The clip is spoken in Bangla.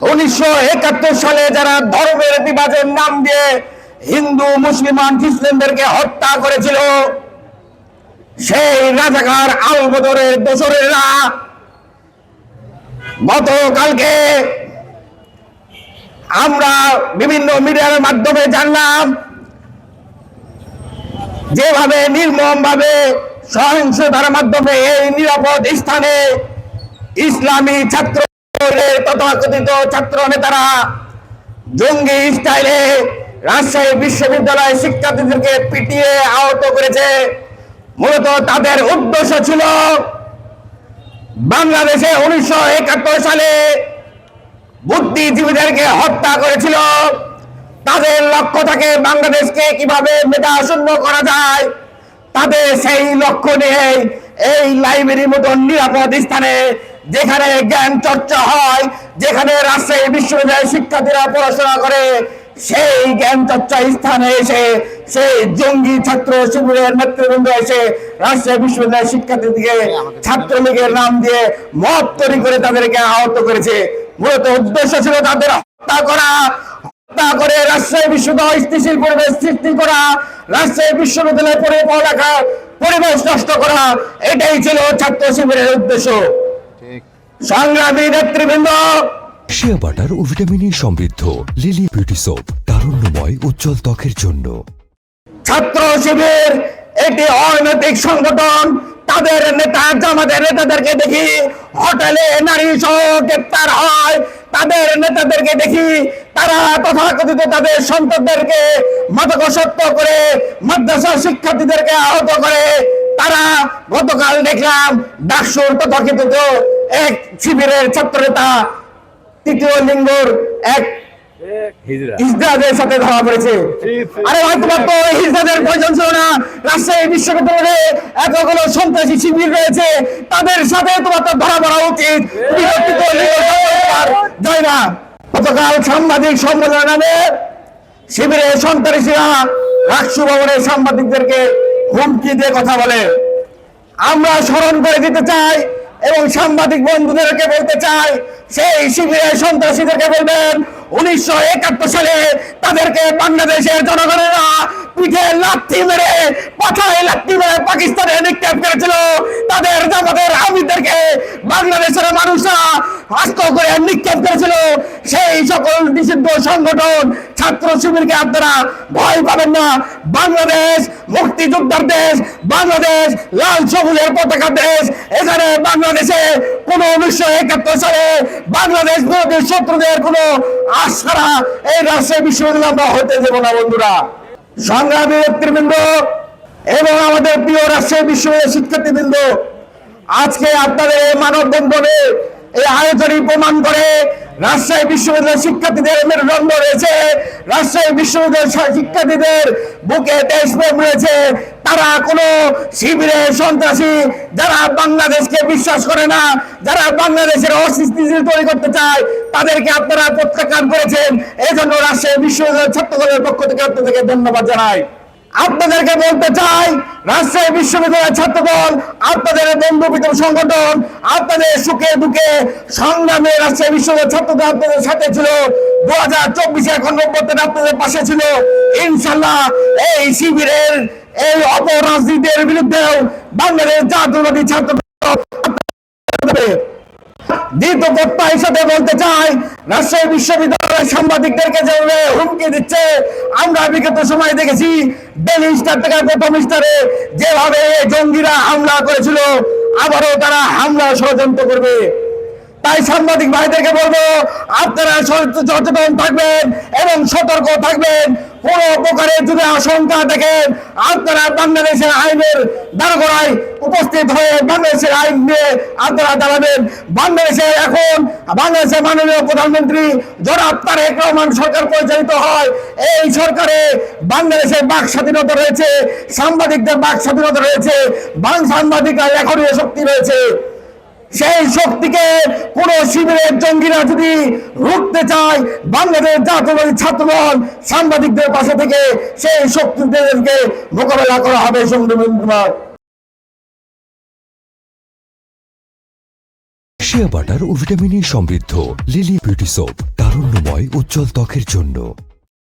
1971 সালে যারা ধর্মের বিভাজনের নাম দিয়ে হিন্দু মুসলমান খ্রিস্টানদেরকে হত্যা করেছিল, সেই রাজাকার আল বদরের দোসরেরা গতকালকে আমরা বিভিন্ন মিডিয়ার মাধ্যমে জানলাম যেভাবে নির্মম ভাবে সহিংসতার মাধ্যমে এই নিরাপদ স্থানে ইসলামী ছাত্র তথাকথিত ছাত্র নেতারা জঙ্গি স্টাইলে রাজশাহী বিশ্ববিদ্যালয় শিক্ষার্থীদেরকে পিটিয়ে আহত করেছে। মূলত তাদের উদ্দেশ্য ছিল বাংলাদেশে 1971 সালে বুদ্ধিজীবীদেরকে হত্যা করেছিল। তাদের লক্ষ্য থাকে বাংলাদেশকে কিভাবে মেধাশূন্য করা যায়। তাদের সেই লক্ষ্য নিয়ে এই লাইব্রেরির মতো নিরাপদ স্থানে, যেখানে জ্ঞান চর্চা হয়, যেখানে রাজশাহী বিশ্ববিদ্যালয়ের শিক্ষার্থীরা পড়াশোনা করে, সেই জ্ঞান চর্চা স্থানে এসে সেই জঙ্গি ছাত্র শিবিরের নেতৃবৃন্দ এসে রাজশাহী বিশ্ববিদ্যালয়ের শিক্ষার্থীদেরকে ছাত্রলীগের নাম দিয়ে মত তৈরি করে তাদেরকে আহত করেছে। মূলত উদ্দেশ্য ছিল তাদের হত্যা করা, হত্যা করে রাজশাহী বিশ্ববিদ্যালয় স্থিতিশীল পরিবেশ সৃষ্টি করা, রাজশাহী বিশ্ববিদ্যালয়ের পড়ালেখার পরিবেশ নষ্ট করা। এটাই ছিল ছাত্র শিবিরের উদ্দেশ্য। সংগ্রামী নেতৃবৃন্দ, শিয়া বাটার ও ভিটামিন সমৃদ্ধ লিলি বিউটি সোপ, তারুণ্যময় উজ্জ্বল ত্বকের জন্য। ছাত্র শিবির একটি অনৈতিক সংগঠন। তাদের নেতা জামাতের নেতাদেরকে দেখি হোটেলে নারী সহ গ্রেপ্তার হয়। তাদের নেতাদেরকে দেখি তারা তথাকথিত তাদের সন্তানদেরকে মাদকাসক্ত করে মাদ্রাসা শিক্ষার্থীদেরকে আহত করে। তারা গতকাল দেখলাম ডাকসুর তথাকথিত এক শিবিরের ছাত্র নেতা তৃতীয় লিঙ্গর এক হিজড়াদের সাথে ধরা পড়েছে। আরে ভাই, তোমার তো হিজড়াদের প্রয়োজন ছিল না। রাজশাহী বিশ্ববিদ্যালয়ে এতগুলো সন্ত্রাসী শিবির রয়েছে, তাদের সাথে তোমার তো ধরা পড়া উচিত। যায় না। গতকাল সাংবাদিক সম্মেলন নামে শিবিরের সন্ত্রাসীরা রাকসু ভবনের সাংবাদিকদেরকে হুমকি দিয়ে কথা বলে। আমরা স্মরণ করে দিতে চাই এবং সাংবাদিক বন্ধুদেরকে বলতে চাই, সেই শিবিরের সন্ত্রাসীদেরকে বলবেন 1971 সালে তাদেরকে বাংলাদেশের জনগণেরা পিঠে লাথি মেরে, পাছায় লাথি মেরে পাকিস্তানে নিক্ষেপ করেছিল। তাদের জামাতের আমিরদেরকে বাংলাদেশের মানুষরা আস্ত করে নিক্ষেপ করেছিল। সেই সকল নিষিদ্ধ সংগঠন ছাত্র শিবিরকে আপনারা ভয় পাবেন না। বাংলাদেশ মুক্তিযোদ্ধার দেশ, বাংলাদেশ লাল সবুজের পতাকার দেশ। এখানে বাংলাদেশে কোন 1971 সালে বাংলাদেশ বিরোধী শত্রুদের কোনো আশারা এই রাজশাহী বিশ্ববিদ্যালয় আমরা হতে দেব না। বন্ধুরা, সংগ্রামী নেতৃবৃন্দ এবং আমাদের প্রিয় রাজশাহী বিশ্ববিদ্যালয়ের শিক্ষার্থীবৃন্দ, আজকে আপনাদের এই মানববন্ধনে এই আয়োজনই প্রমাণ করে রাজশাহী বিশ্ববিদ্যালয়ের শিক্ষার্থীদের মেরুদণ্ড রয়েছে। রাজশাহী বিশ্ববিদ্যালয়ের শিক্ষার্থীদের বুকে দেশপ্রেম রয়েছে। তারা কোনো শিবিরের সন্ত্রাসী, যারা বাংলাদেশকে বিশ্বাস করে না, যারা বাংলাদেশের অস্থিতিশীল তৈরি করতে চায়, তাদেরকে আপনারা প্রত্যাখ্যান করেছেন। এই জন্য রাজশাহী বিশ্ববিদ্যালয়ের ছাত্রদলের পক্ষ থেকে আপনাদেরকে ধন্যবাদ জানাই। আপনাদেরকে বলতে চাই, রাজশাহী বিশ্ববিদ্যালয়ের ছাত্রদল আপনাদের বন্ধুপ্রীতম সংগঠন। আপনাদের সুখে দুঃখে সংগ্রামে রাজশাহী বিশ্ববিদ্যালয়ের ছাত্রদল আপনাদের সাথে ছিল। 2024 এখন অভ্যর্থনা আপনাদের পাশে ছিল। ইনশাল্লাহ এই শিবিরের এই অপরাজনীতির বিরুদ্ধেও বাংলাদেশ জাতীয়তাবাদী ছাত্রদল দ্বিতীয় কর্তা হিসেবে বলতে চাই, রাজশাহী বিশ্ববিদ্যালয়ের সাংবাদিকদেরকে যেভাবে হুমকি দিচ্ছে, আমরা বিগত সময় দেখেছি ডেইলি স্টার থেকে প্রথম স্টারে যেভাবে জঙ্গিরা হামলা করেছিল, আবারও তারা হামলা ষড়যন্ত্র করবে। তাই সাংবাদিক ভাইদেরকে বলবো, আপনারা সচেতন থাকবেন এবং সতর্ক থাকবেন। কোন প্রকারের যদি আশঙ্কা দেখেন, আপনারা বাংলাদেশের আইনের দ্বারগোড়ায় উপস্থিত হয়ে বাংলাদেশের আইন নিয়ে আপনারা দাঁড়াবেন। বাংলাদেশের মাননীয় প্রধানমন্ত্রী জনাব তারেক রহমান সরকার পরিচালিত হয়। এই সরকারে বাংলাদেশের বাক স্বাধীনতা রয়েছে, সাংবাদিকদের বাক স্বাধীনতা রয়েছে, সাংবাদিকরা লেখনীয় শক্তি রয়েছে। সেই শক্তিকে কোন শিবিরের জঙ্গিরা যদি রুখতে চায়, বাংলাদেশ জাতীয়তাবাদী ছাত্রদল সাংবাদিকদের পাশে থেকে সেই শক্তিদেরকে মোকাবেলা করা হবে। সংগ্রামী শিয়া বাটার ও ভিটামিন ই সমৃদ্ধ লিলি বিউটি সোপ, তারুণ্যময় উজ্জ্বল ত্বকের জন্য।